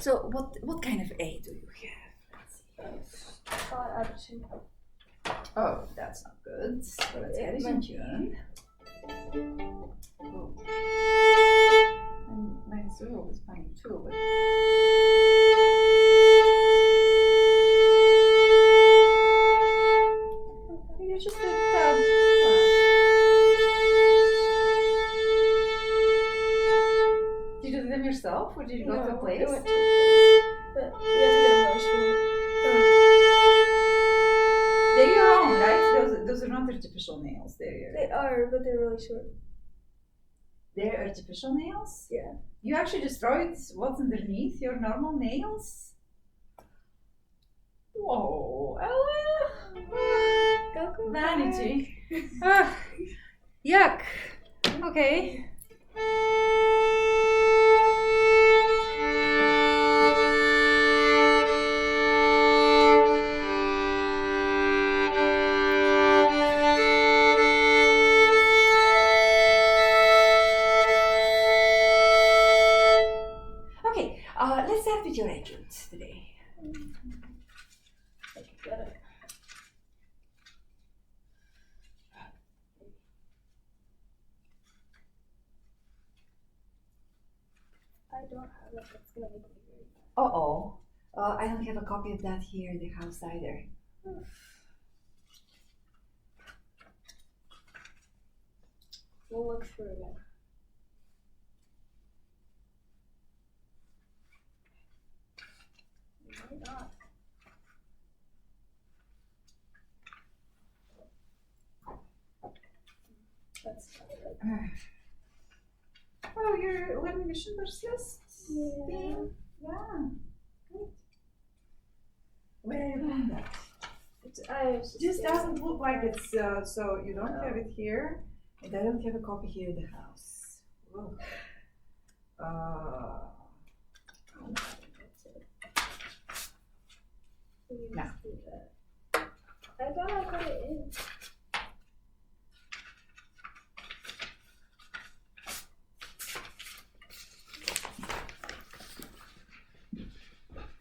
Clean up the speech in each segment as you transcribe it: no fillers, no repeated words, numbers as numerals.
So what kind of A do you have? Let's see. Oh, that's not good. So let's get it in tune. Oh. And -0 is fine too, but you just did that. Did you do them yourself, or did you go to a place? I went to a place, but you have to get a really short. They're your own, right? Those are not artificial nails. They are, but they're really short. They're artificial nails? Yeah. You actually destroyed what's underneath your normal nails? Whoa, Ella! Go Vanity. Yuck. Okay. Let's start with your etude today. I don't have it. It's gonna make me very bad. Uh-oh. I don't have a copy of that here in the house either. We'll look through it. Why not? That's not it. Oh, your living with Schindler's List? Yeah. Yeah. Good. Where are you putting that? Just doesn't look like it's so you don't have it here, and I don't have a copy here in the house. Whoa. No. I thought I got it in.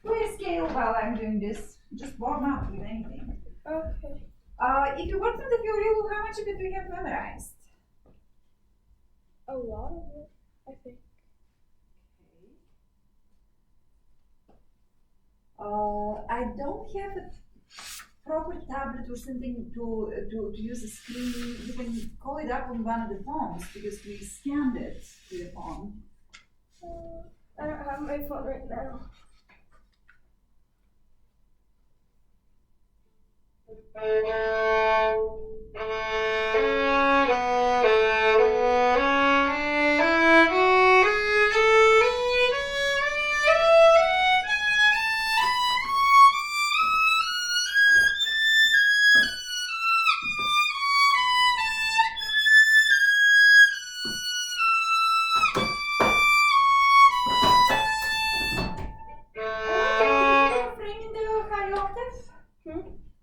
Please scale while I'm doing this. Just warm up with anything. Okay. If you worked on the Fiorello, how much of it do you have memorized? A lot of it, I think. I don't have a proper tablet or something to use a screen. You can call it up on one of the phones because we scanned it with a phone. I don't have my phone right now.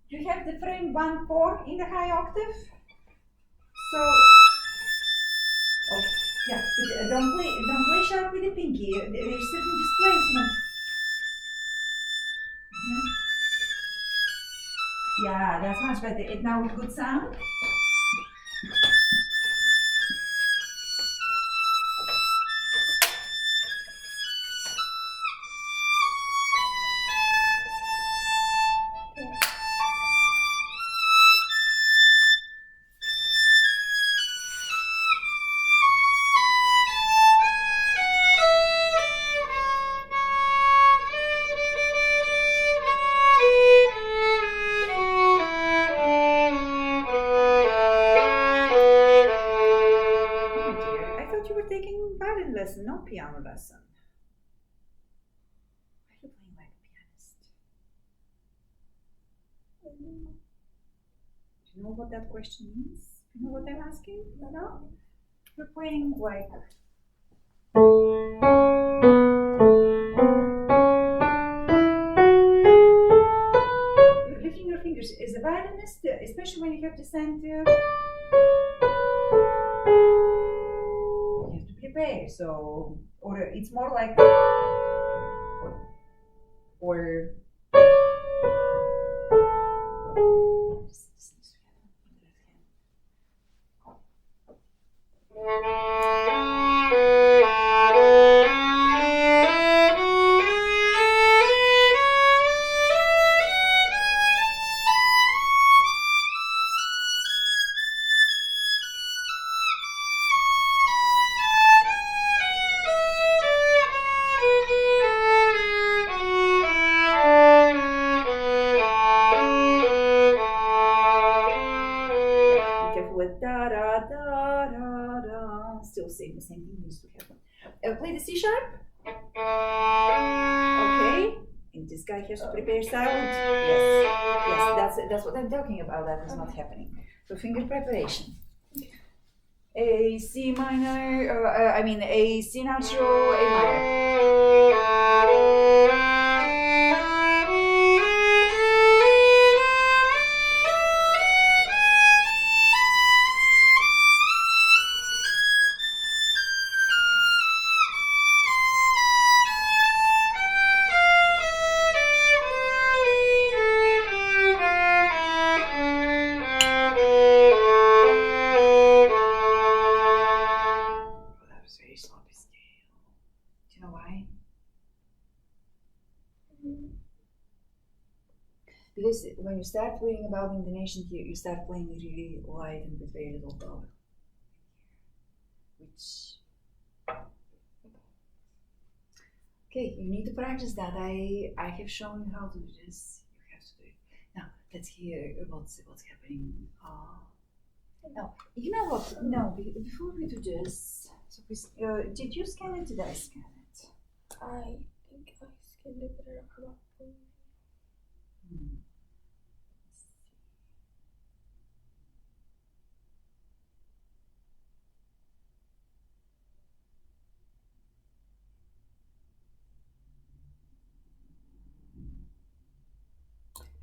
Do you have the frame 1/4 in the high octave? So, oh yeah, but don't play sharp with the pinky. There's certain displacement. Yeah, that's much better. It now with good sound. Lesson, not piano lesson. Why are you playing like a pianist? Do you know what that question means? Do you know what I'm asking? No? You're playing like... You're lifting your fingers. As a violinist, especially when you have to send prepare, so, or it's more like or with da da da da da. Still saying the same thing needs to happen. Play the C sharp. Okay. And this guy has to prepare sound. Yes, that's what I'm talking about. That is not happening. So finger preparation. A C minor. A C natural. A minor. Because when you start playing about intonation here, you start playing really light and with very little power. Which, okay, you need to practice that. I have shown you how to do this. You have to do it. Now let's hear what's happening. Now you know what? No, before we do this, so please, did you scan it? Did I scan it? I think I scanned it, but I don't have a phone.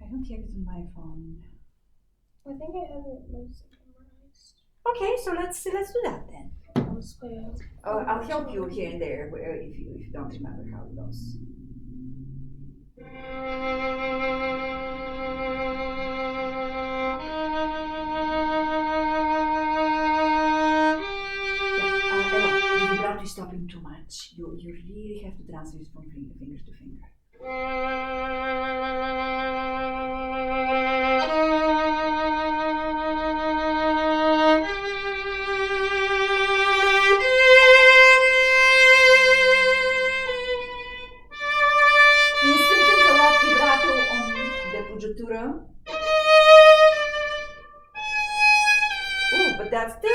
I don't have it on my phone. I think I have it mostly memorized. Okay, so let's do that then. I'll just play it. I'll help you here and there if you don't remember how it goes. The vibrato is stopping too much. You really have to transfer it from finger to finger. But that's the.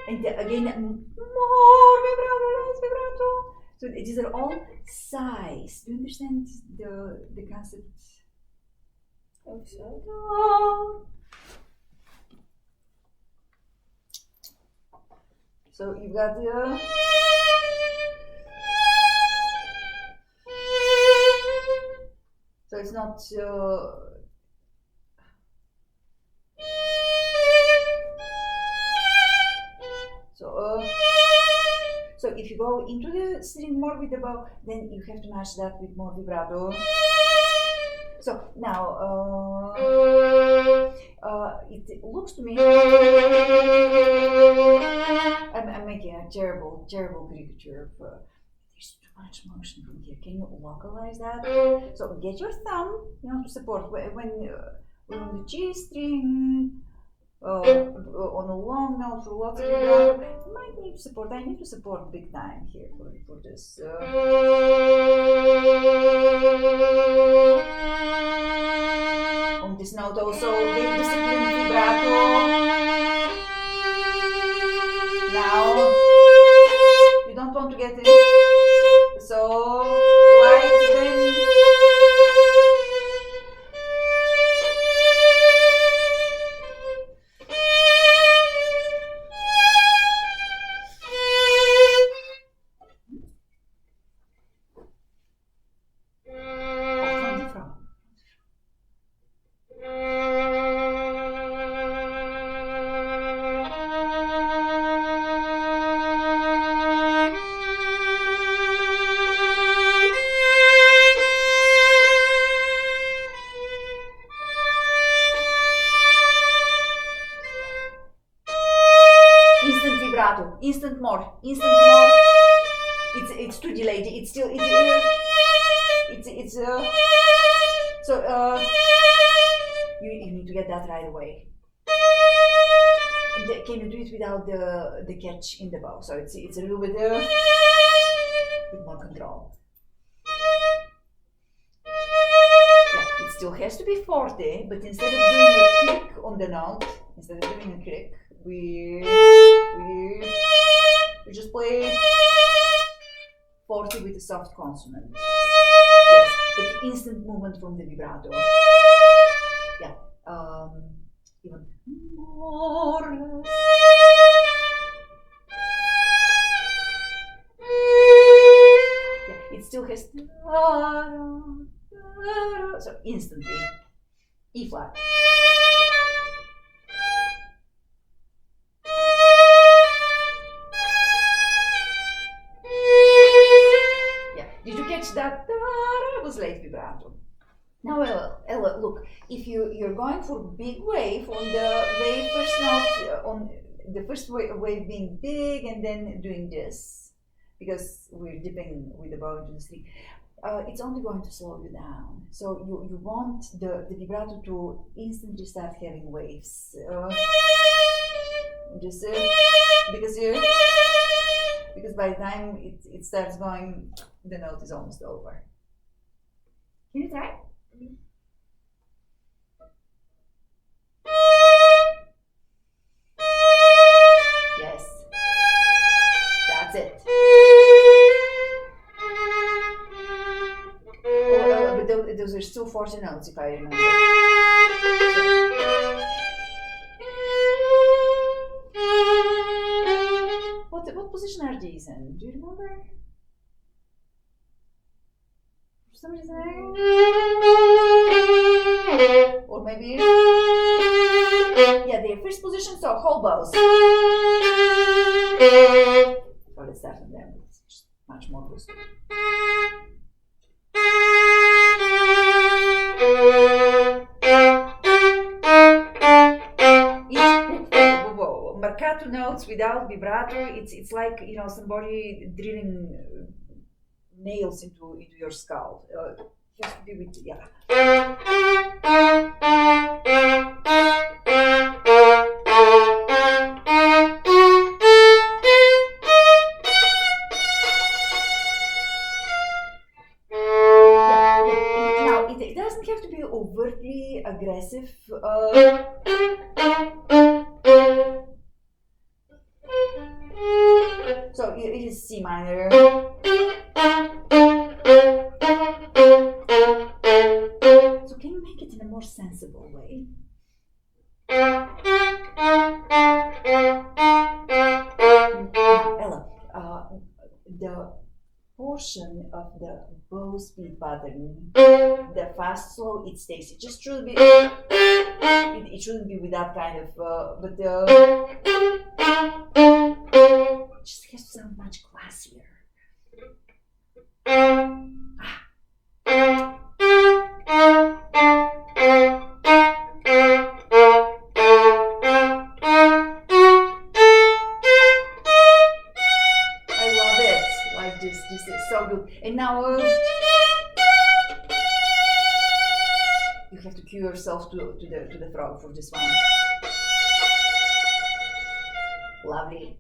And again, more vibrato, less vibrato. So these are all sighs. Do you understand the concept? So you've got the. So it's not. So if you go into the string more with the bow, then you have to match that with more vibrato. So now, it looks to me, I'm making a terrible caricature of, there's too much motion from here. Can you localize that? So get your thumb, to support when on the G string, on a long note for lots of vibrato, you might need support. I need to support big time here for this. On this note also, very disciplined vibrato. Now, you don't want to get it so light then. instant mode. It's too delayed. It's still you need to get that right away. Can you do it without the catch in the bow? So it's a little bit with more control. Yeah, it still has to be forte, but instead of doing a click on the note, we just play forte with a soft consonant. Yes, but the instant movement from the vibrato. Yeah, even more or less. Yeah, it still has so instantly. E flat. Yeah, did you catch that? It was late vibrato. Now, Ella, look, if you're going for big wave on the very first note, on the first wave being big and then doing this, because we're dipping with the bow into the string, it's only going to slow you down. So you want the vibrato to instantly start having waves. Just because by the time it starts going, the note is almost over. Can you try? Yes, that's it. But those are still 40 notes, if I remember. What position are these in? Do you remember? For some reason, or maybe, yeah, they're first position, so whole bows. So let's start from them. It's just much more boost. Marcato notes without vibrato, it's like, you know, somebody drilling nails into your skull. It has to be with, yeah. Now, it doesn't have to be overtly aggressive. So it is C minor. So can you make it in a more sensible way? Now, Ella, the portion of the bow speed pattern, the fast slow, it stays. It just should be. It shouldn't be with that kind of. But it just has to sound much classier. I love it. Like this is so good. And now you have to cue yourself to the frog for this one. Lovely.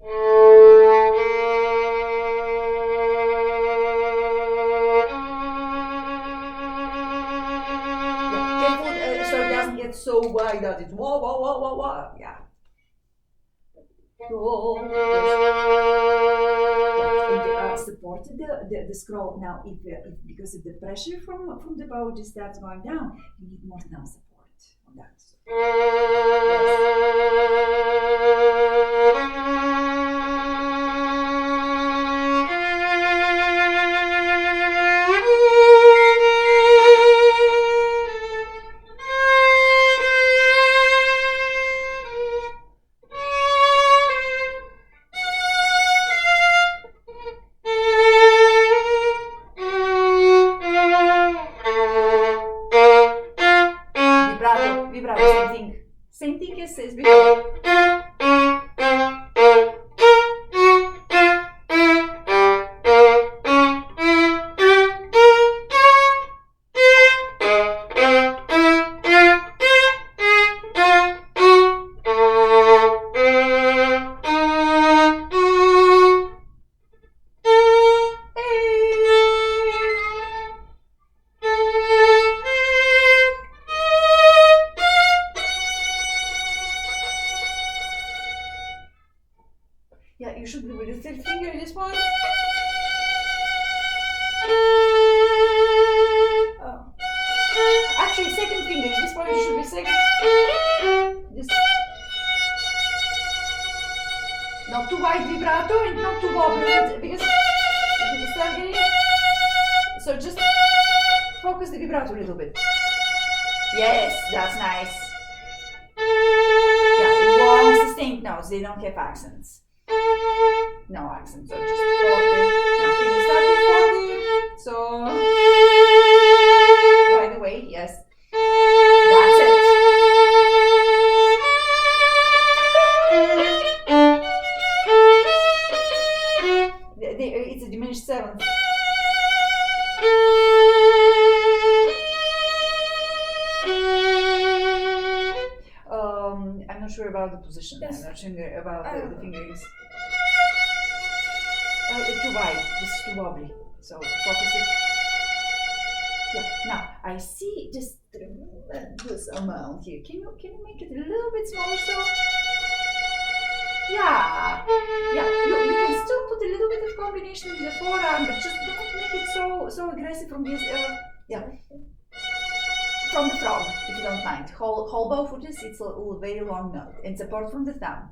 So it doesn't get so wide that it's wah wah wah wah wah. Yeah. Supported the scroll. Now, if because of the pressure from the bow just starts going down, you need more thumb support on that. Vibrato, same thing as before. actually, second finger. This point should be second. Just not too wide vibrato and not too wobbly because you start getting it. So just focus the vibrato a little bit. Yes, that's nice. Yeah, long sustained notes. They don't have accents. No accents. So just forte. Now can you start with forte? So right away, yes. That's it. It's a diminished seventh. I'm not sure about the position. Yes. I'm not sure about the fingerings. Too wide. This is too wobbly. So focus it. Yeah. Now I see just tremendous amount here. Can you make it a little bit smaller? So yeah. You can still put a little bit of combination with the forearm, but just don't make it so aggressive from this. From the frog, if you don't mind. Whole bow for this. It's a very long note and support from the thumb.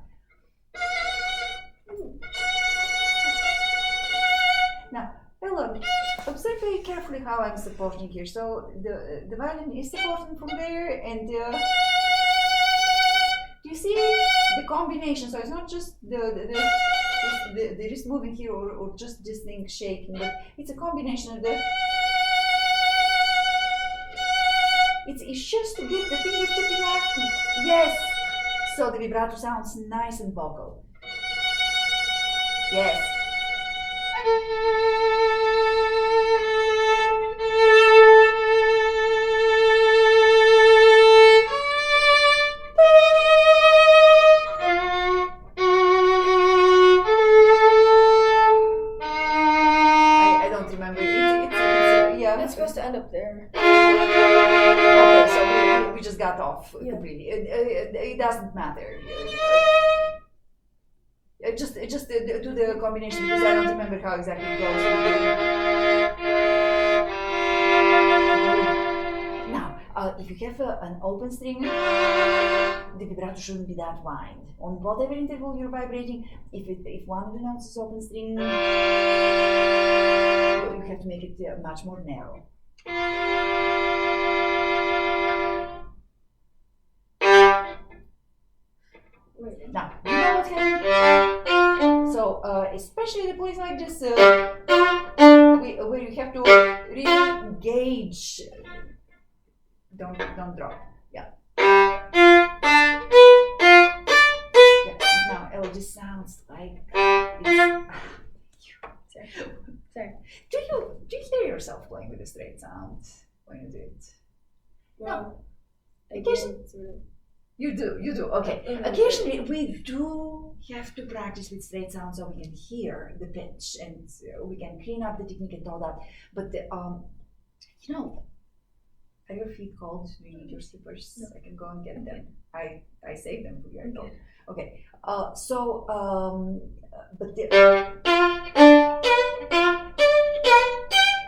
Now, Ella, observe very carefully how I'm supporting here. So the violin is supporting from there, and do you see the combination? So it's not just the wrist moving here or just this thing shaking, but it's a combination of the. It's just to get the fingertip enough. Yes. So the vibrato sounds nice and vocal. Yes. I don't remember. Yeah. It's supposed to end up there. Okay, so we just got off Yeah. completely. It doesn't matter. Just do the combination because I don't remember how exactly it goes. Now, if you have an open string, the vibrato shouldn't be that wide. On whatever interval you're vibrating, if one of the notes is open string, you have to make it much more narrow. Now, you know what's happening? So, especially the place like this, where you have to really gauge. Don't drop. Yeah. Now, Ella, this sounds like Sorry. Do you hear yourself playing with a straight sound when you do it? Well, Occasionally, sort of. you do. Okay. Occasionally, we do have to practice with straight sounds so we can hear the pitch and we can clean up the technique and all that. But are your feet cold? Do you need your slippers? No. I can go and get them. I saved them for you. I told. Okay.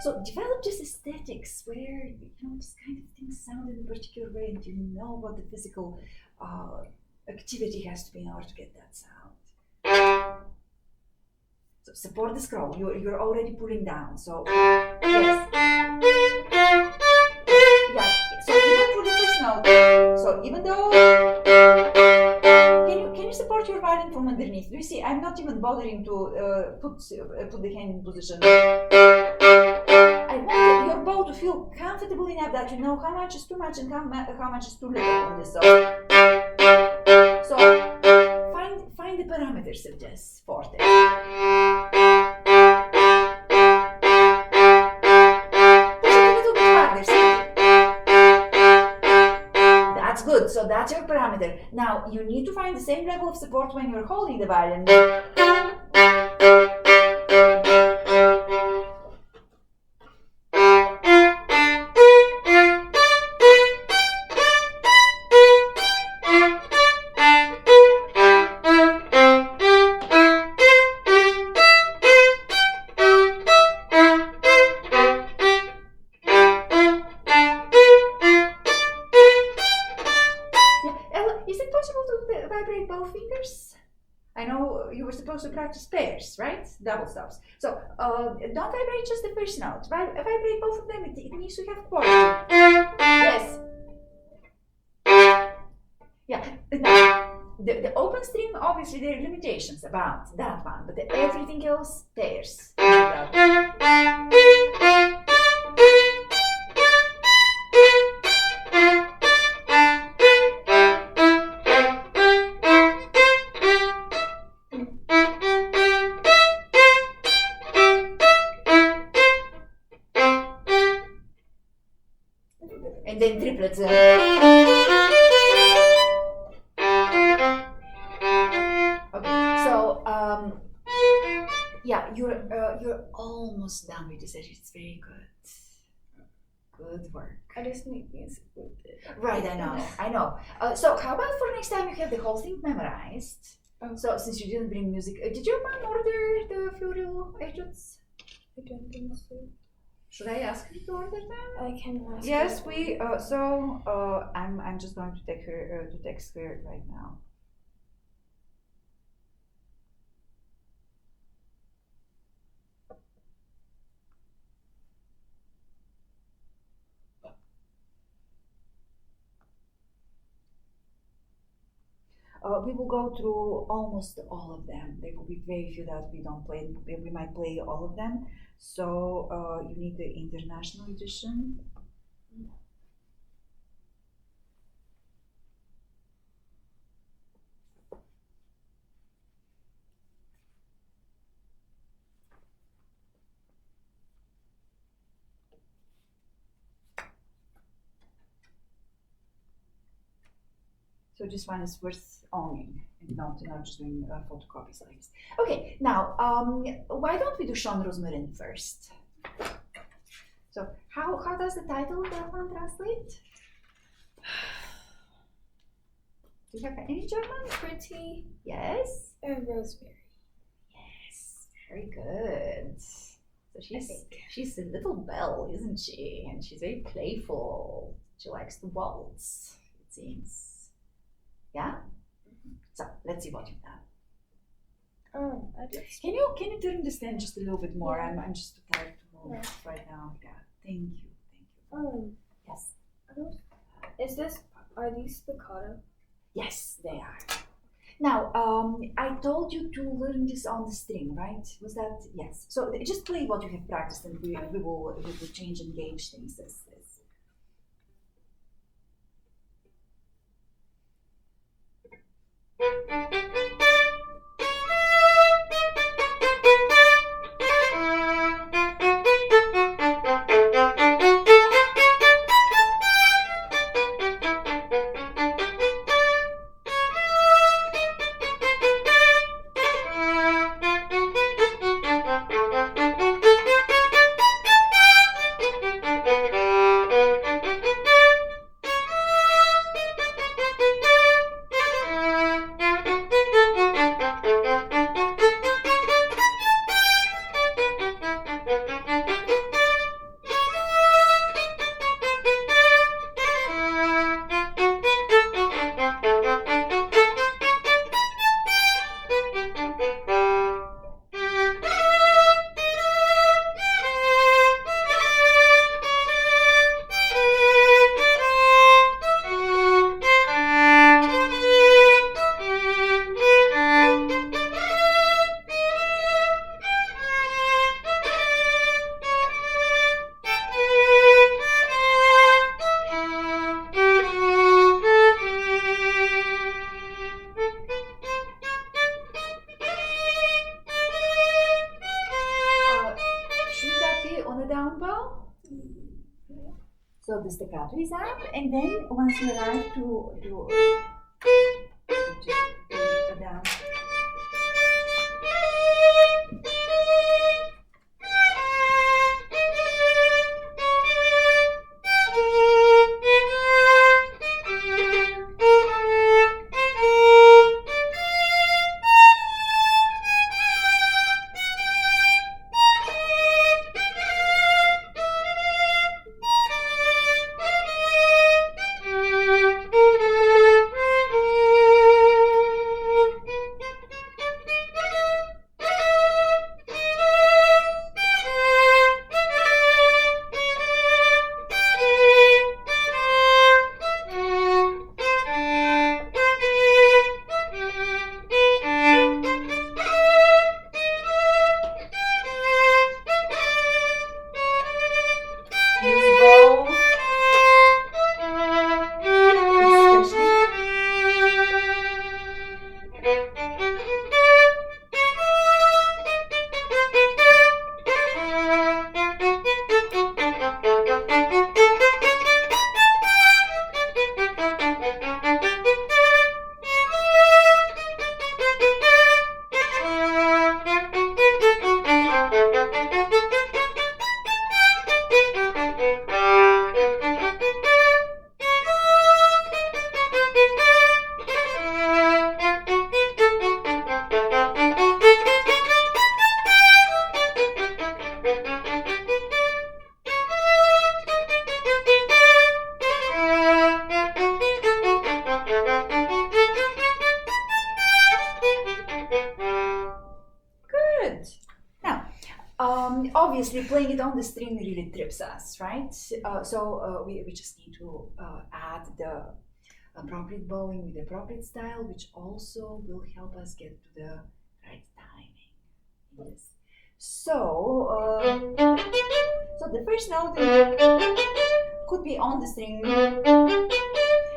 So develop just aesthetics where this kind of things sound in a particular way, and you know what the physical activity has to be in order to get that sound. So support the scroll. You're already pulling down. So yes. Yeah. So even for the first note. So even though can you support your violin from underneath? Do you see? I'm not even bothering to put the hand in position. I want your bow to feel comfortable enough that you know how much is too much and how much is too little on this. So find the parameters of this forte. Push it a little bit harder. See? That's good. So that's your parameter. Now you need to find the same level of support when you're holding the violin. vibrate both fingers? I know you were supposed to practice pairs, right? Double stops. So don't vibrate just the first note. Vibrate both of them. It needs to have quality. Yes. Yeah. Now, the open string, obviously there are limitations about that one, but everything else pairs. And then triplets. Okay, so yeah, you're almost done with this. It's very good. Good work. I just need music with it. Right, I know. So how about for next time you have the whole thing memorized? Oh. So since you didn't bring music, did your mom order the Fiorello etudes? I don't think so. Should I ask her to order them? I can ask. Yes, her. we. I'm just going to take her to text her right now. We will go through almost all of them. There will be very few that we don't play. We might play all of them. So you need the international edition. So this one is worth owning, and not just doing photocopies like this. Okay, now why don't we do Sean Rosmarin first? So how does the title of that one translate? Do you have any German? Pretty Yes. and rosemary. Yes, very good. So she's a little belle, isn't she? And she's very playful. She likes to waltz, it seems. Yeah? So let's see what you've done. I just. Can you turn the stand just a little bit more? I'm just too tired to move right now. Yeah. Thank you. Yes. Are these spiccato? Yes, they are. Now, I told you to learn this on the string, right? Was that? Yes. So just play what you have practiced and we will change and gauge things as this. So the staccato is up, and then once you arrive to down. obviously playing it on the string really trips us, right? So we just need to add the appropriate bowing with the appropriate style, which also will help us get to the right timing. Yes. So the first note could be on the string.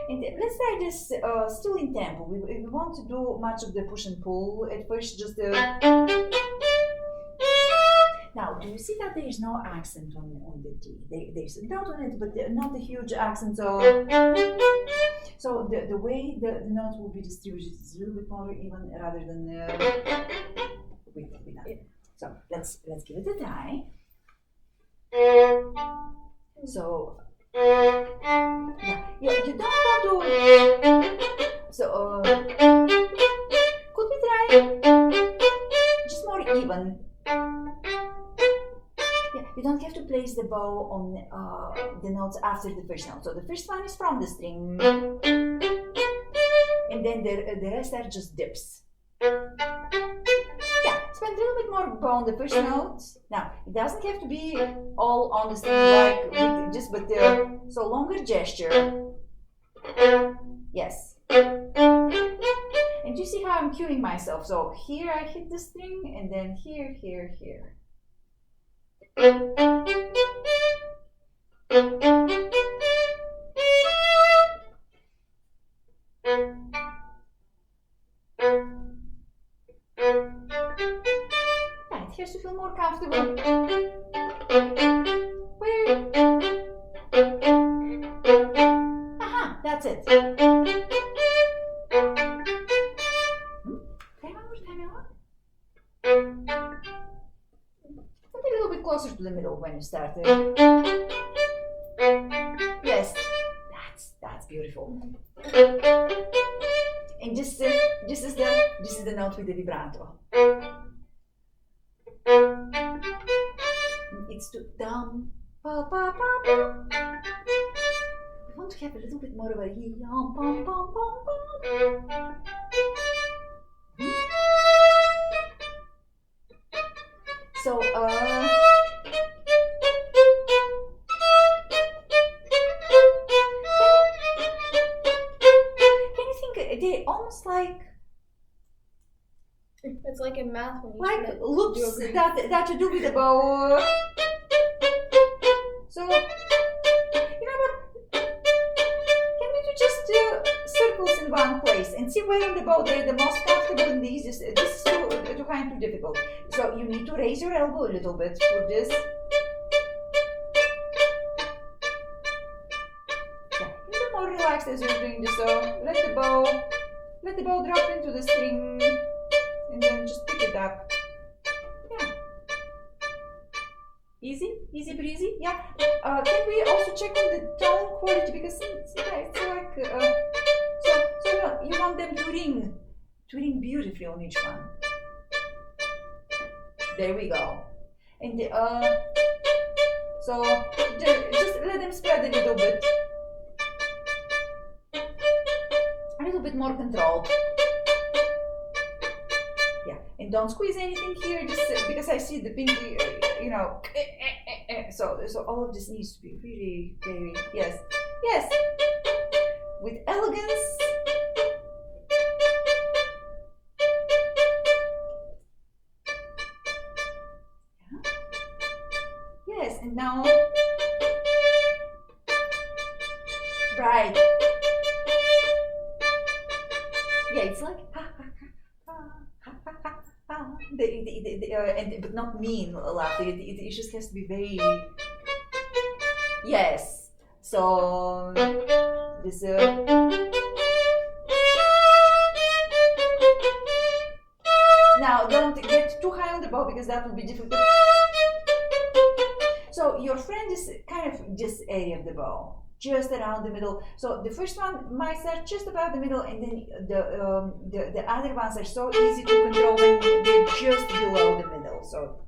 And let's try this still in tempo. We want to do much of the push and pull. At first, just now, do you see that there is no accent on the G? There's a note on it, but not a huge accent. So the way the notes will be distributed is a little bit more even rather than with that. So let's give it a try. So yeah, you don't want to. So could we try just more even? Yeah, you don't have to place the bow on the notes after the first note. So the first one is from the string, and then the rest are just dips. Yeah, spend a little bit more bow on the first note. Now it doesn't have to be all on the string like but so longer gesture. Yes. And you see how I'm cueing myself. So here I hit the string, and then here, here, here. Right, here's to feel more comfortable. Where? Aha, that's it. A little bit closer to the middle when you start. Yes, that's beautiful. And this is the note with the vibrato. It's to down, pa pa pa pa. We want to have a little bit more of a yum pom pom pom pom. So can you think they almost like It's like in math when you like do loops a group. that you do with the bow. So you know what? Can we do just circles in one place and see where in the bow they're the most comfortable and the easiest? This is too kind too difficult. So you need to raise your elbow a little bit for this. Yeah, you're more relaxed as you're doing this. So let the bow drop into the string and then just pick it up. Yeah. Easy breezy. Yeah. Can we also check on the tone quality because it's like so you want them to ring beautifully on each one. There we go. And so just let them spread a little bit. A little bit more controlled. Yeah, and don't squeeze anything here just because I see the pinky, so all of this needs to be really very, yes, with elegance. Yes, and now, right. Yeah, it's like but not mean laughter. It just has to be very. Yes. So this. Now don't get too high on the bow because that will be difficult. So your friend is kind of this area of the bow, just around the middle. So the first one might start just about the middle, and then the other ones are so easy to control when they're just below the middle. So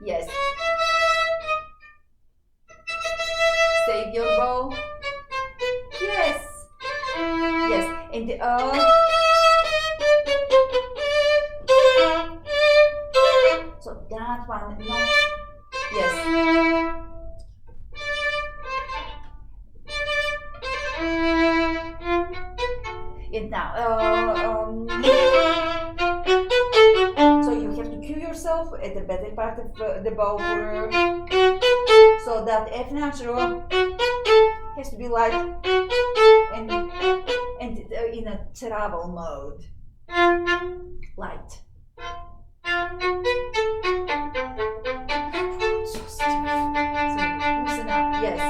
yes, save your bow. Yes, and not one, not, yes. And now, so you have to cue yourself at the better part of the bow for, so that F natural has to be light and in a travel mode. Light. So stiff. So loosen up. Yes.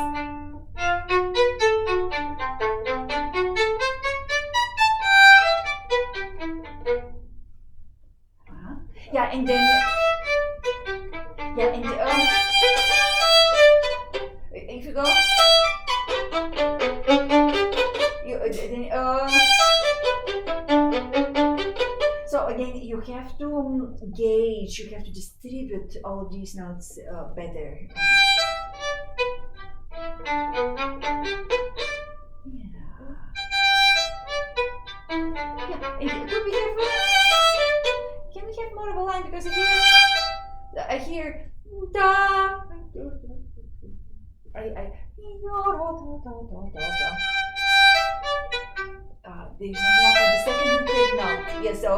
Yeah, and then if you go, so again you have to gauge, you have to distribute all of these notes better. Yeah, and could we have can we have more of a line, because I hear da. There's not enough of the second and third note. Yes, so.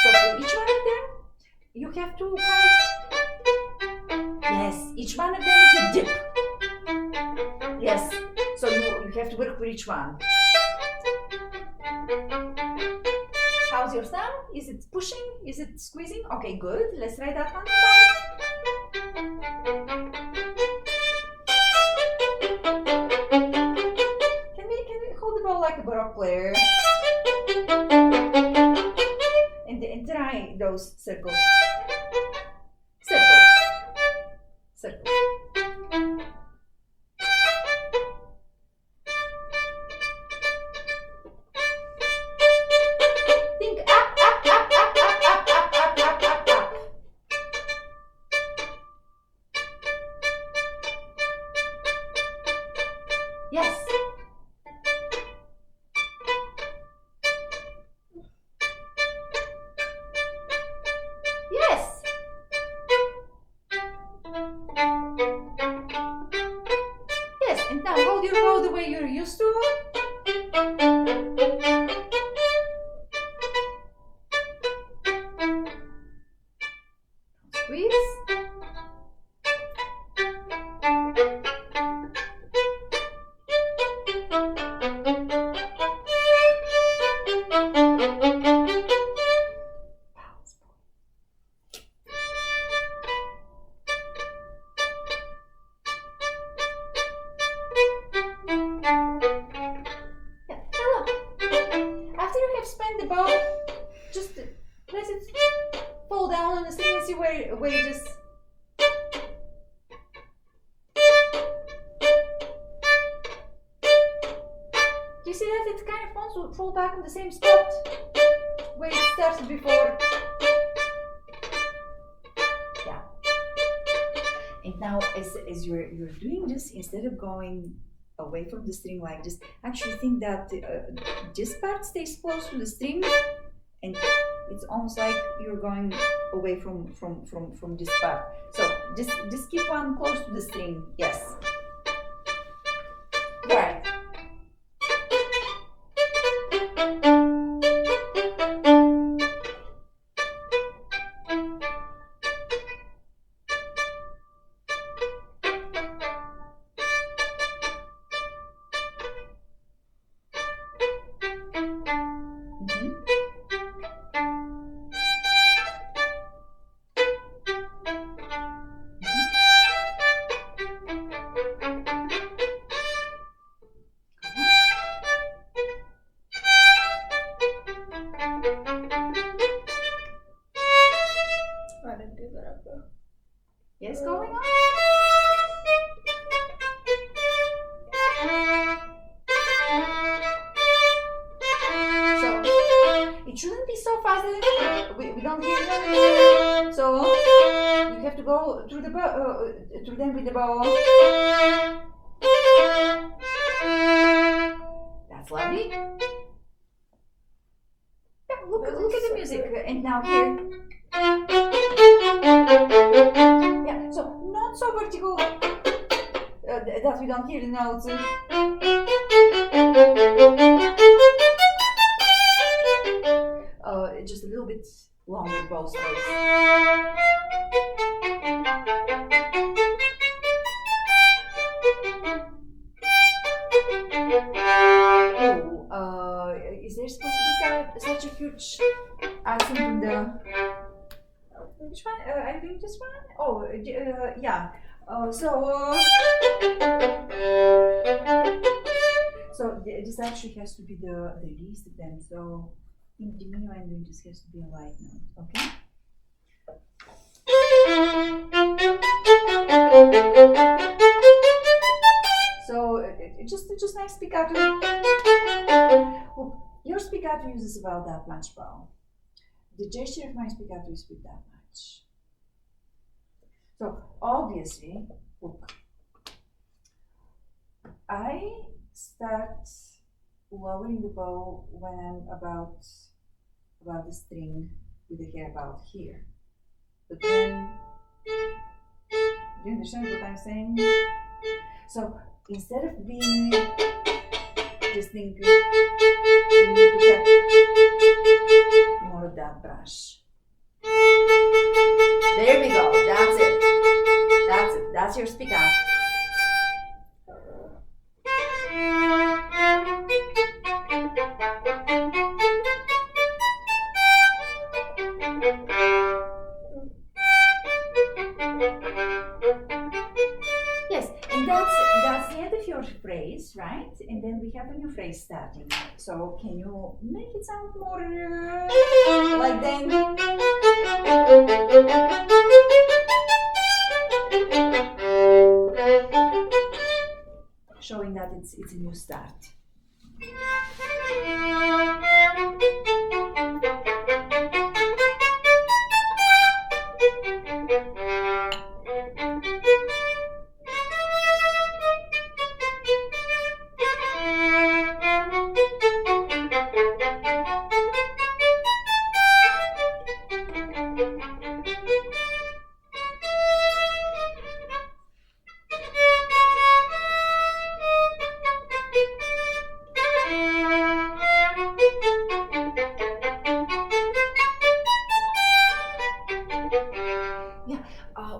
So for each one of them, you have to yes, each one of them is a dip. Yes, so you have to work for each one. How's your thumb? Is it pushing? Is it squeezing? Okay, good. Let's try that one more time. Can we hold the ball like a baroque player? And try those circles. Circles. Circles. Think up, up, up, up, up, up, up, up, up, up, up. Yes. Yes. Yes, and now hold your bow the way you're used to. Squeeze. Yeah, now look. After you have spun the bow, just let it fall down on the string and see where you just. Do you see that it kind of wants to fall back on the same spot where it started before? Yeah. And now, as you're doing this, instead of going away from the string like this, actually think that this part stays close to the string, and it's almost like you're going away from this part. So just keep one close to the string. Yes. Right. I didn't do that up though. Yes, going on. so fast that we don't hear them. So you have to go through the bow, through them with the bow. That's lovely. Yeah, look at the music. And now here. Yeah, so not so vertical that we don't hear the notes. Just a little bit longer bow strokes. Oh, is there supposed to be such a huge accent in the... Which one? I think this one? Oh, yeah. So this actually has to be the least of them. So in diminuendo, and this has to be a light note. Okay. So just nice spiccato. Well, your spiccato uses about that much bow. The gesture of my spiccato is with that much. So obviously, look, I start lowering the bow when I'm about the string with the hair about here. But then, do you understand what I'm saying? So instead of being this thing, you need to have more of that brush. There we go. That's it. That's it. That's your spiccato. Yes, and that's the end of your phrase, right? And then we have a new phrase starting. So can you make it sound more like then? Showing that it's a new start.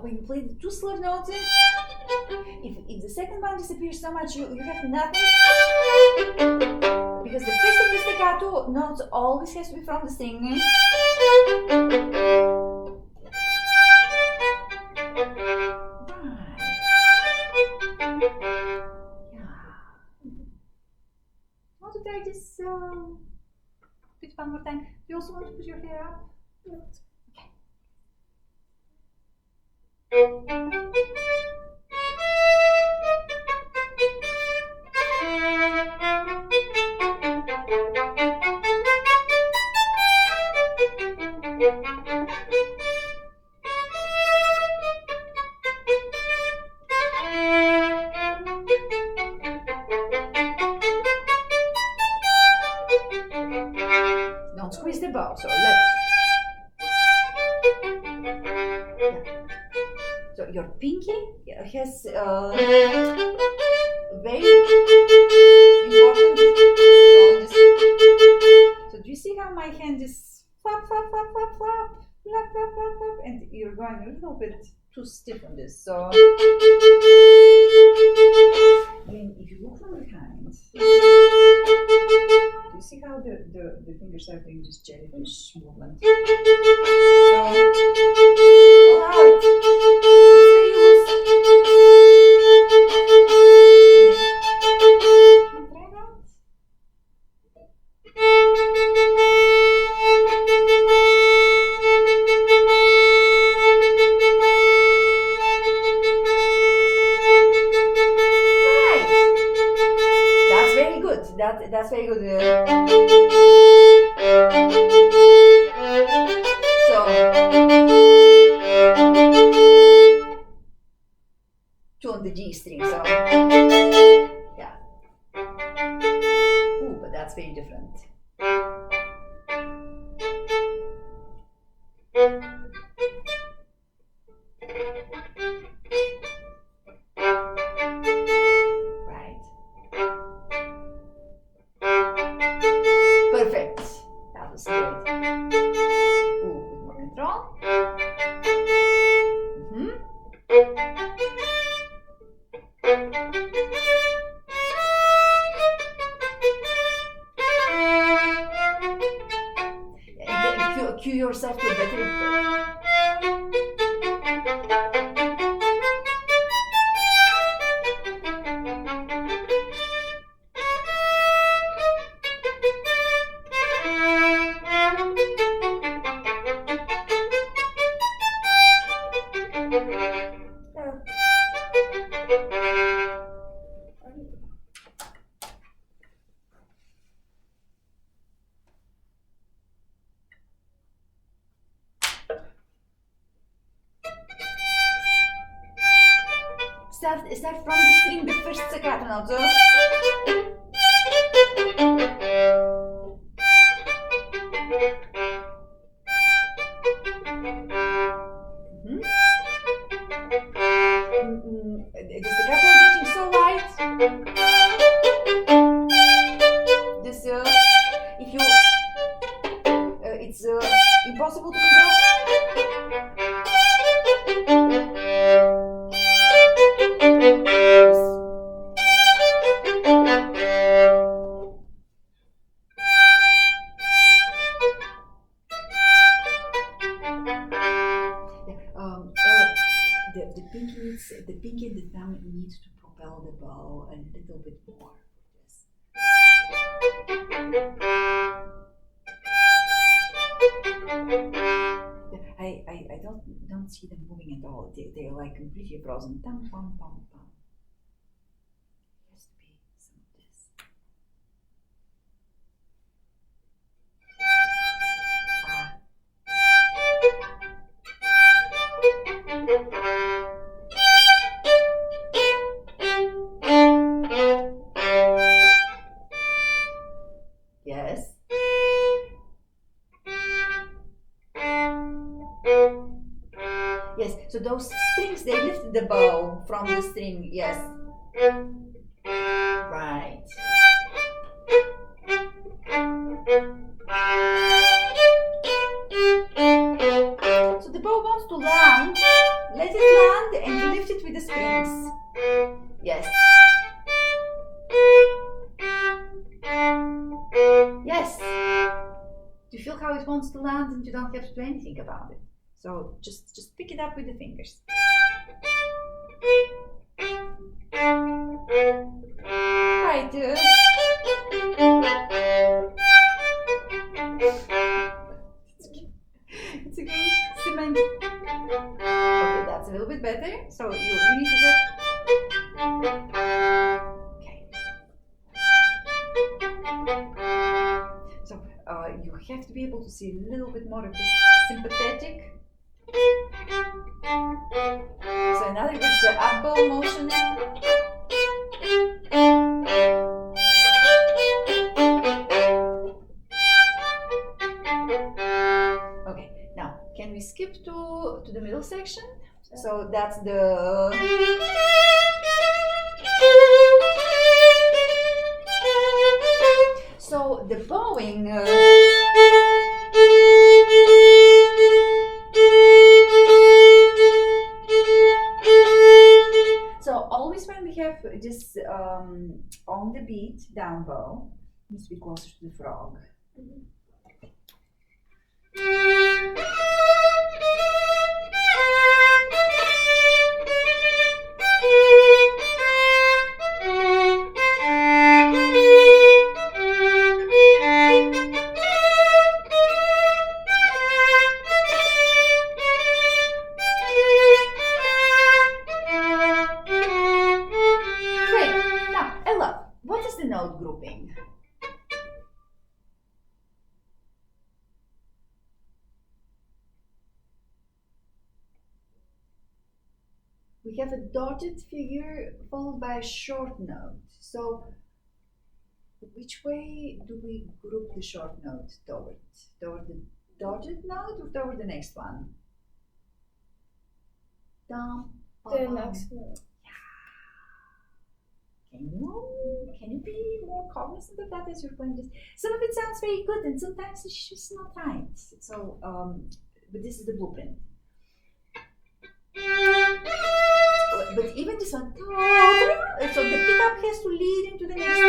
When you play the two slur notes, if the second one disappears so much, you have nothing. Because the first of the staccato notes always has to be from the string. Want to try this bit one more time? Do you also want to put your hair up? Okay. Don't squeeze the bow, so let's. So your pinky has very important role. So do you see how my hand is flap, flap, flap, flap, flap, flap, flap, flap, flap, and you're going a little bit too stiff on this. So then if you look from behind, do you see how the fingers are doing this jellyfish movement? So allow it. That's very good. That's very good. Two on the G string, so yeah. Ooh, but that's very different. Right. Perfect. That was great. Ooh, with more control. Cue yourself to a better. Start from the string, the first staccato note. The staccato are getting so light. This, if you, it's impossible to control. The pinky and the thumb needs to propel the bow a little bit more for this. I don't see them moving at all. They're like completely frozen. Pum, pum, pum, pum. There has to be some of this. Yes. Yes, so those strings, they lift the bow from the string, yes. Right. So the bow wants to land, let it land and lift it with the strings. Yes. Yes. Do you feel how it wants to land and you don't have to do anything about it? So just pick it up with the fingers. Right. It's again cement. Okay, that's a little bit better. So you need to get. Okay. So you have to be able to see a little bit more of this sympathetic. So now with the up bow motion. Okay, now can we skip to the middle section? So that's the. So the bowing. Always when we have this on the beat down bow, needs to be closer to the frog. Note grouping. we have a dotted figure followed by a short note. So which way do we group the short note toward? Toward the dotted note or toward the next one? Dum, The bum. next one. Can you be more cognizant of that as you're playing this? Some of it sounds very good, and sometimes it's just not right. So, but this is the blueprint. But even this one, so the pickup has to lead into the next.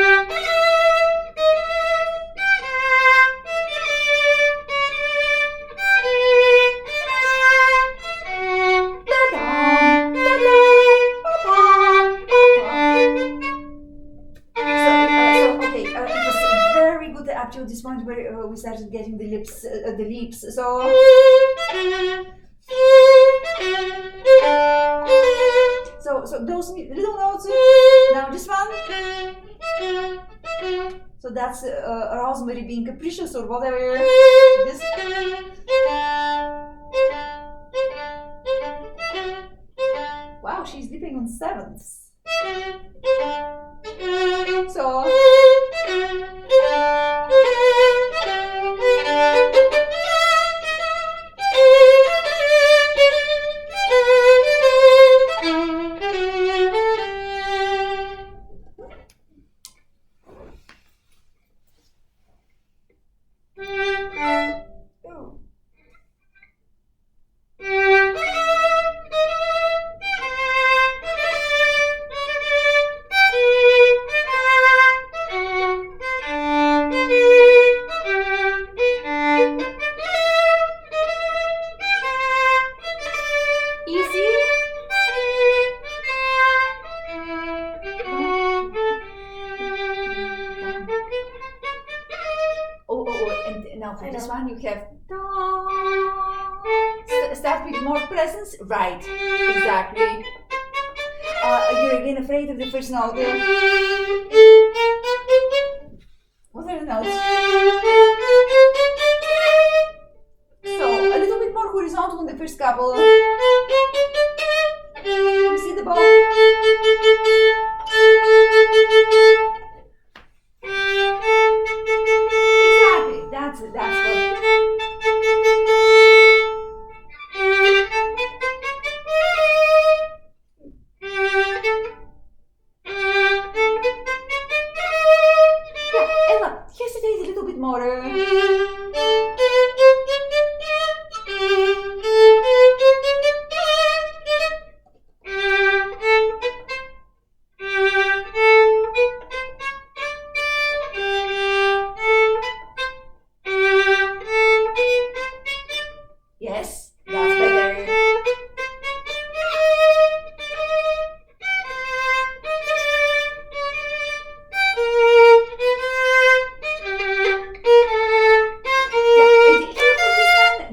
Up to this point where we started getting the leaps. So those little notes. Now this one. So that's Rosemary being capricious or whatever. This. Wow, she's dipping on sevenths. So. For this one, you have start with more presence, right? Exactly. You're again afraid of the first note. What are the notes? So a little bit more horizontal in the first couple. You see the bow? That's what. Yeah, Ella, hesitate a little bit more. Yes, that's better.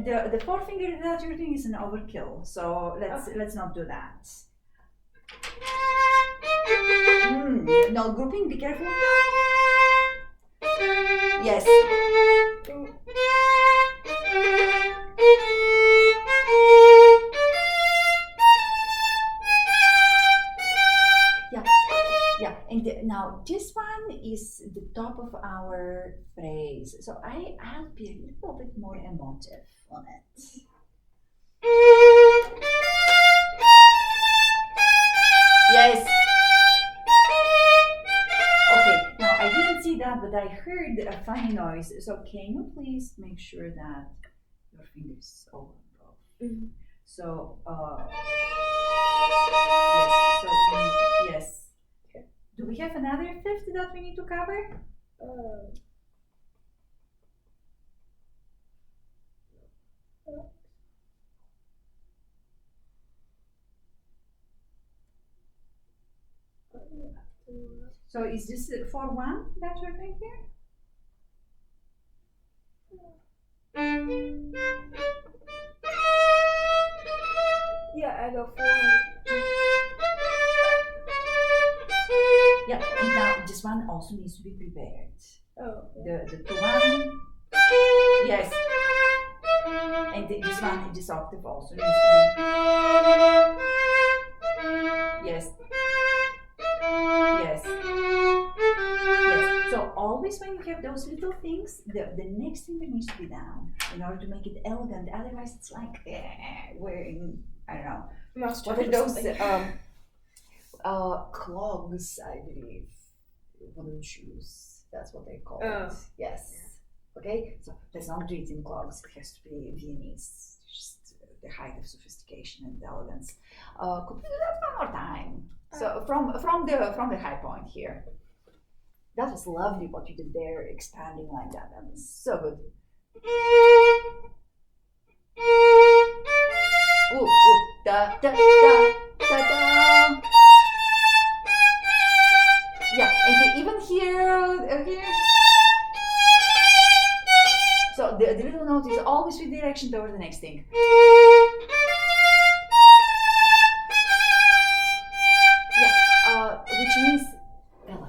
Yeah, the forefinger that you're doing is an overkill, so let's not do that. No grouping, be careful. Yes. Yeah, and now this one is the top of our phrase, so I'll be a little bit more emotive on it. Yes. Okay, now I didn't see that, but I heard a funny noise. So can you please make sure that your fingers over both? Mm-hmm. So yes. Okay. Do we have another fifth that we need to cover? So is this 4-1 that you're doing here? Yeah, I go 4. Yeah, and now this one also needs to be prepared. Oh. The 2-1. Yes. And this one, this octave also needs to be. Yes. Yes. Yes. So always when you have those little things, the next finger needs to be down in order to make it elegant. Otherwise, it's like wearing, I don't know, Mouse what are or those something. clogs, I believe, wooden shoes. That's what they call Oh. it. Yes. Okay. So let's not do it in clogs. It has to be Viennese. Just the height of sophistication and elegance. Could we do that one more time? So from the high point here. That was lovely what you did there, expanding like that. That was so good. Ooh, da da da da da. Yeah, and even here. So the little note is always with direction toward the next thing. Yeah, which means, Bella,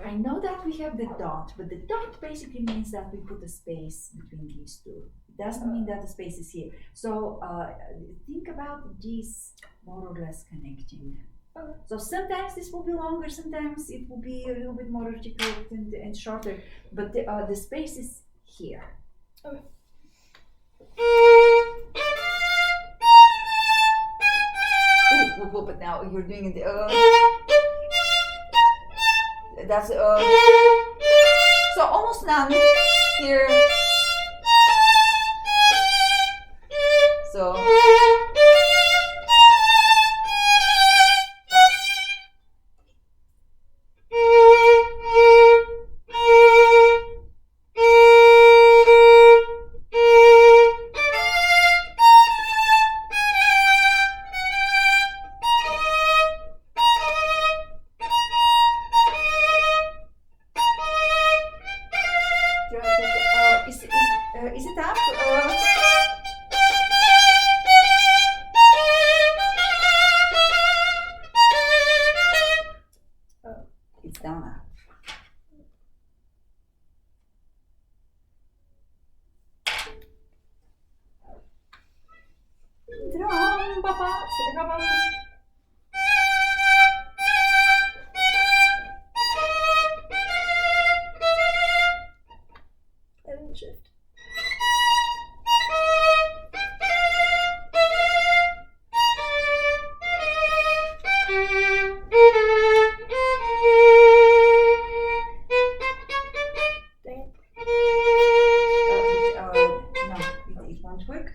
I know that we have the dot, but the dot basically means that we put a space between these two. It doesn't mean that the space is here. So think about these more or less connecting. So sometimes this will be longer, sometimes it will be a little bit more articulate and shorter, but the space is here. Okay. Ooh, but now you're doing it. That's so almost none here. So. Is it up? It's down up. Drum, papa, I didn't shift. Dang it. No, it won't work.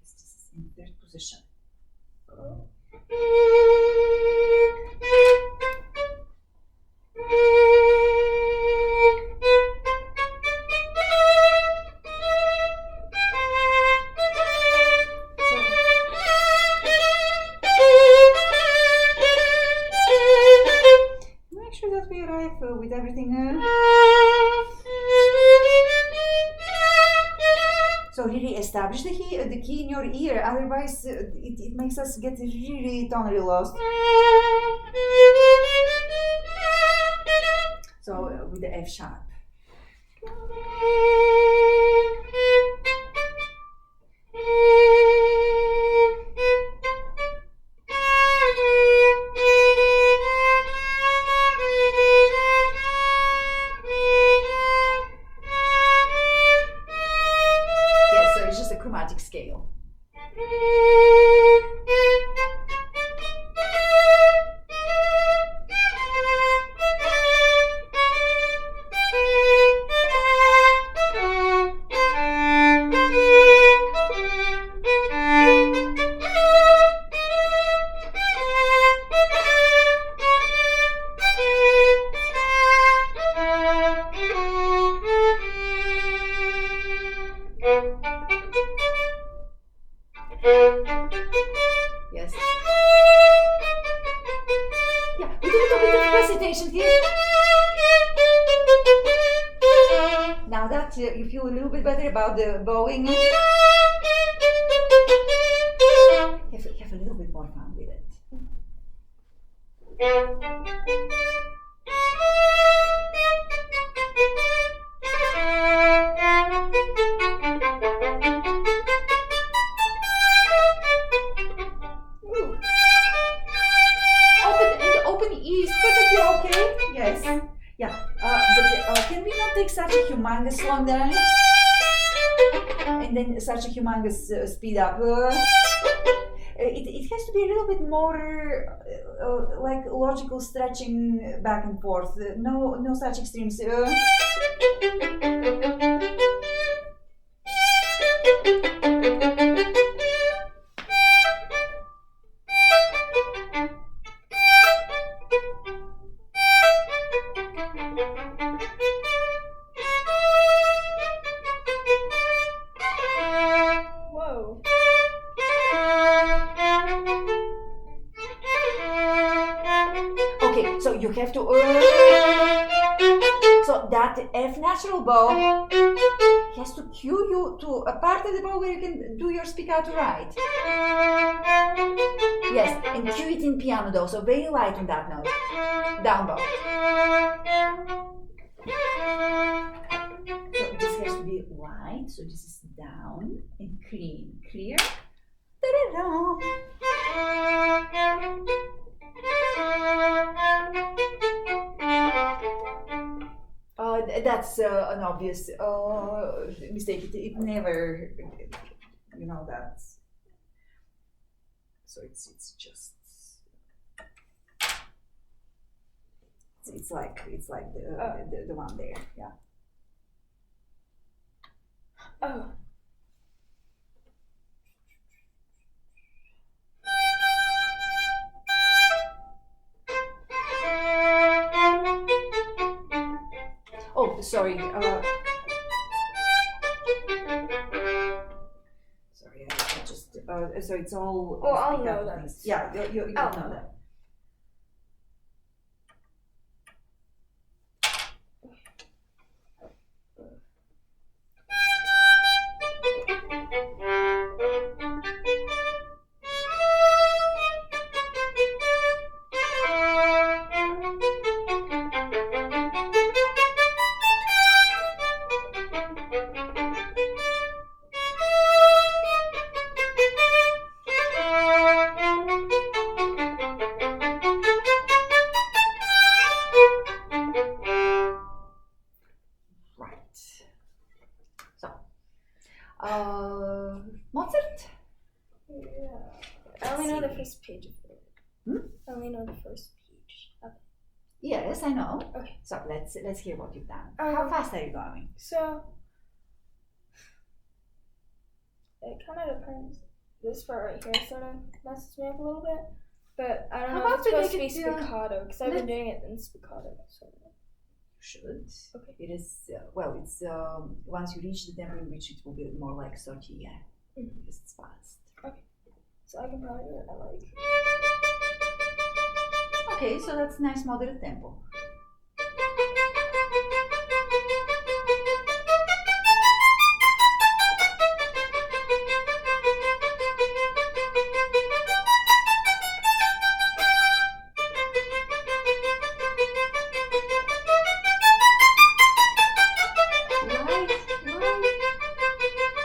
This is in third position. Make sure that we arrive with everything. So really establish the key in your ear, otherwise it makes us get really tonally lost. So with the F sharp. Yeah, so it's just a chromatic scale. Yes. Yeah, we do a little bit of recitation here. Now that you feel a little bit better about the bowing, have a little bit more fun with it. then such a humongous speed up. It has to be a little bit more like logical stretching back and forth. No such extremes. Whoa. Okay, so you have to. So that F natural bow has to cue you to a part of the bow where you can do your spiccato right. Yes, and cue it in piano though, so very light on that note. Down bow. So this has to be light, so this is down and clean. Clear? Ta-da-da. That's an obvious mistake. It never, you know that. So it's just. It's like the one there. Yeah. Oh. Oh, sorry. Sorry, I just. So it's all. Oh, I'll speak know out that. things. Yeah, you I'll know know. that. Right. So, Mozart. Yeah. I only know the first page of it. Hmm? I only know the first page of it. Yes, I know. Okay. So let's hear what you've done. How fast are you going? So it kind of depends. This part right here sort of messes me up a little bit, but I don't How know about if it's we supposed to make be it, spiccato because I've been let's- doing it in spiccato. So You should. Okay. It is well. It's once you reach the tempo in which it will be more like sortie, Mhm. because it's fast. so I can probably do it at like. Okay, so that's nice moderate tempo.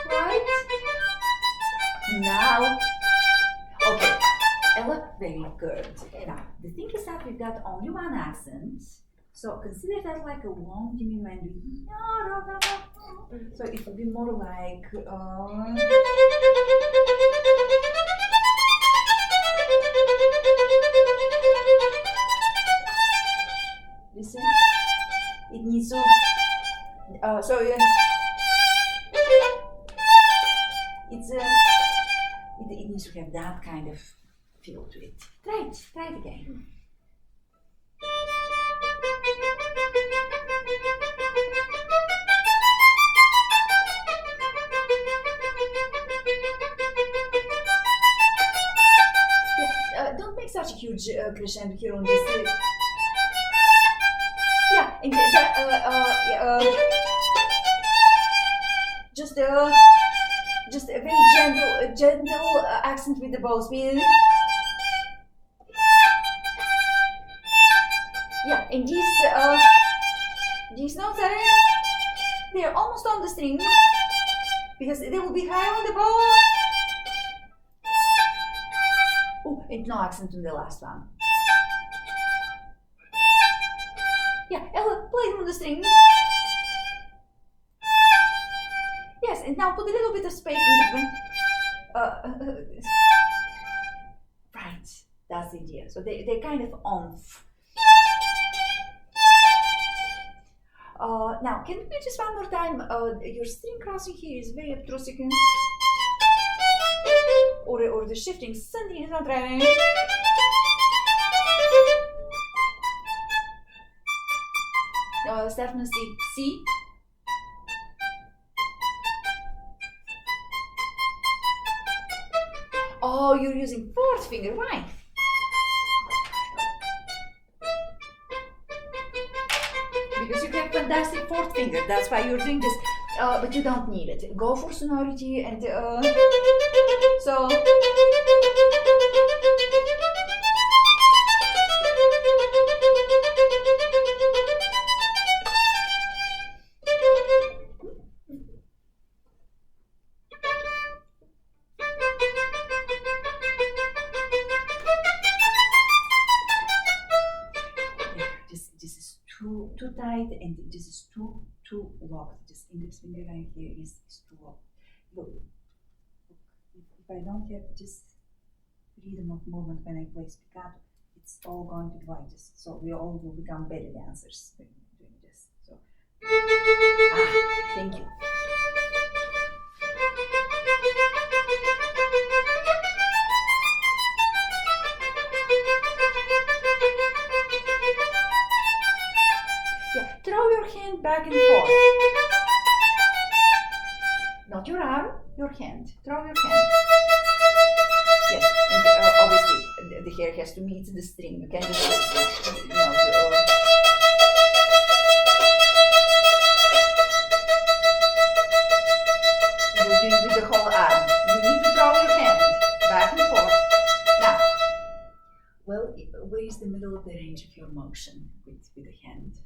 Right. Now, okay, Ella, very good. Now, the thing is that we've got only one accent, so consider that like a long diminuendo. So it would be more like. Listen, it needs to. So it's it needs to have that kind of feel to it. Try it again. Yeah, don't make such a huge crescendo here on this. Yeah, and just a very gentle accent with the bow speed. Yeah, and these notes they're almost on the string because they will be high on the bow. Oh, and no accent on the last one. Yeah, Ella, play them on the string. Yes, and And now put a little bit of space in between. Right, that's the idea. So they're kind of on. Now, can we do just one more time? Your string crossing here is very obtrusive. Or the shifting, something is not right. Start from the C. C. Oh, you're using fourth finger. Why? Because you have fantastic fourth finger. That's why you're doing this. But you don't need it. Go for sonority and so. Too tight, and this is too locked. This index finger right here is too locked. Look, if I don't have this freedom of movement when I play spiccato, it's all going to be like this. So we all will become belly dancers doing this. So, thank you. Throw your hand back and forth. Not your arm, your hand. Throw your hand. Yes, and obviously the hair has to meet the string. You can't just, you're doing with the whole arm. You need to throw your hand back and forth. Now, well, where is the middle of the range of your motion with the hand?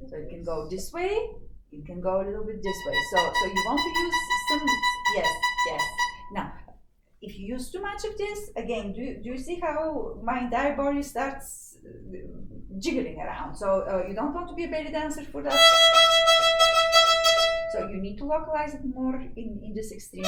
So it can go this way, it can go a little bit this way. So you want to use some, yes. Now, if you use too much of this, again, do you see how my entire body starts jiggling around? So you don't want to be a belly dancer for that. So you need to localize it more in this extreme.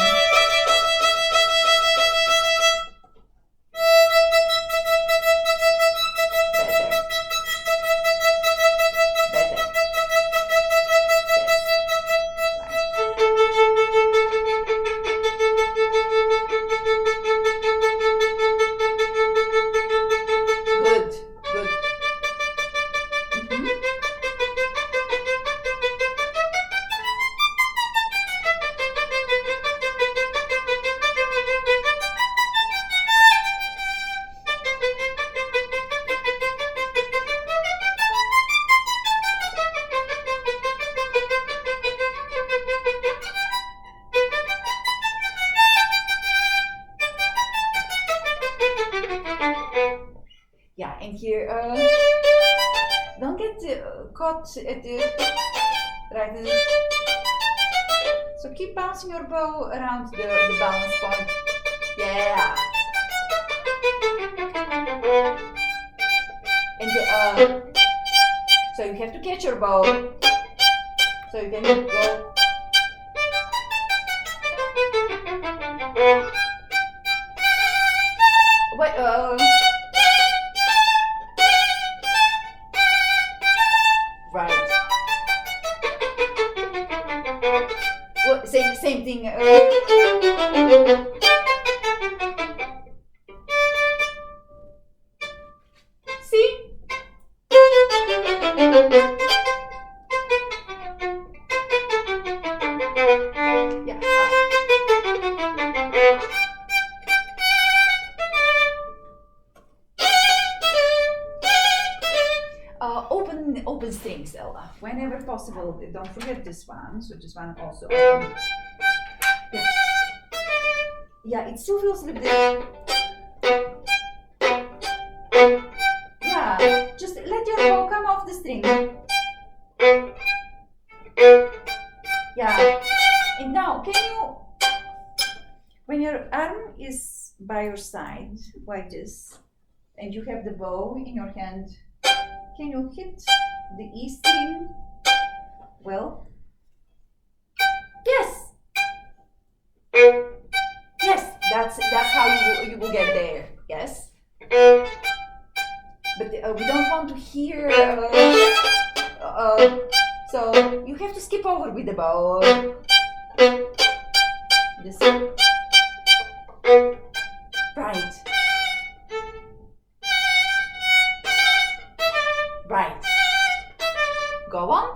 And here, don't get caught at the right. So keep bouncing your bow around the balance point. Yeah. And so you have to catch your bow. So you can go. Wait, right. Well, same thing. See? Yeah. Open strings, Ella. Whenever possible, don't forget this one. So this one also open. Yeah, it still feels a little bit. Yeah, just let your bow come off the string. Yeah, and now can you, when your arm is by your side like this, and you have the bow in your hand, can you hit the E string? Well, yes, Yes, that's how you will get there. Yes. But we don't want to hear. So you have to skip over with the bow. This. Right. Right. Go on.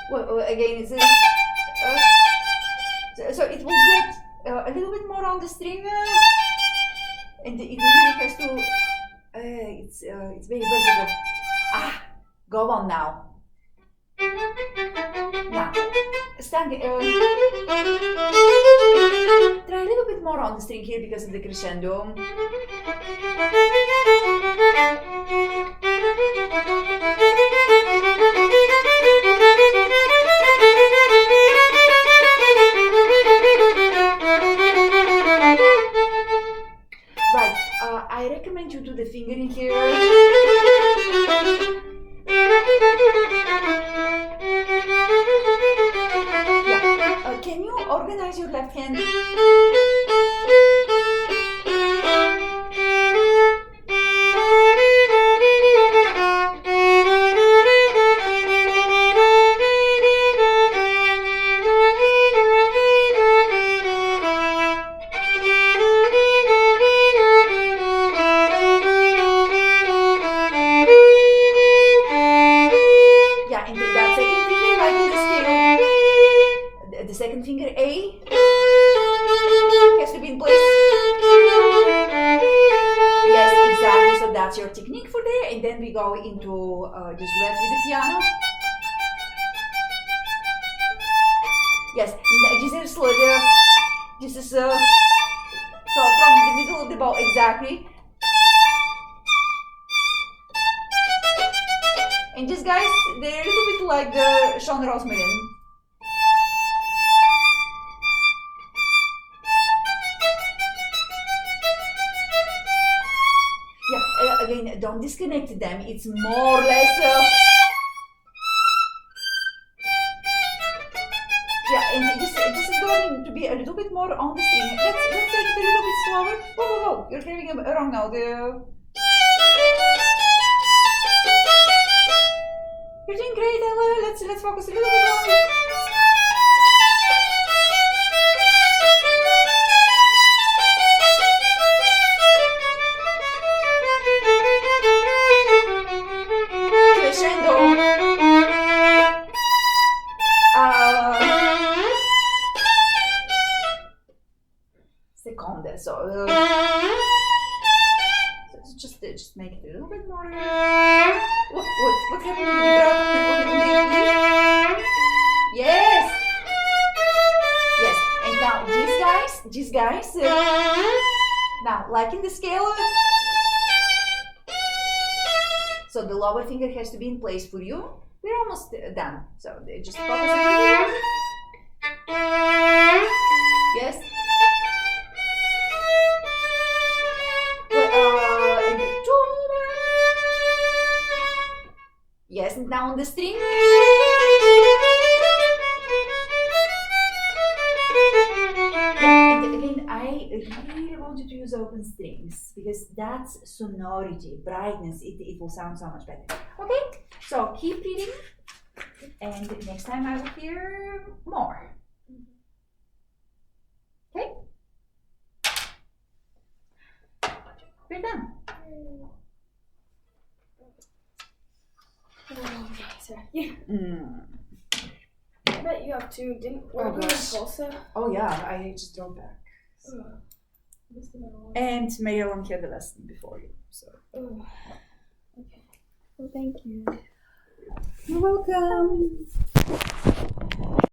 Well, again, it's so it will get a little bit more on the string, and it really has to. It's very vertical. Go on now. Now, stand. Try a little bit more on the string here because of the crescendo. Right, I recommend you do the fingering here. Yeah. Can you organize your left hand? Yeah, and that second finger, like in the scale, the second finger A has to be in place. Yes, exactly. So that's your technique for there, and then we go into just duet with the piano. Yes, this is this is so from the middle of the bow exactly. And these guys, they're a little bit like the Sean Rosmarin. Yeah, again, don't disconnect them. It's more or less. Yeah, and this is going to be a little bit more on the string. Let's take it a little bit slower. Whoa, whoa, whoa! You're having a wrong note. You're doing great, Ella. Let's focus a little bit longer. Crescendo. Seconda. So just make it a little bit more. What happened to the vibrato on the Yes. Yes. And now these guys. Now, like in the scale. So the lower finger has to be in place for you. We're almost done. So just focus on it. Yes. Yes, and now on the string. Yeah, and again, I really want you to use open strings because that's sonority, brightness. It will sound so much better. Okay, so keep reading, and next time I will hear more. Okay, we're done. Okay, so yeah. I bet you have two. Didn't were you in Tulsa? Oh yeah, I just drove back. So. And Maryam had the lesson before you. So. Okay. Well, thank you. You're welcome.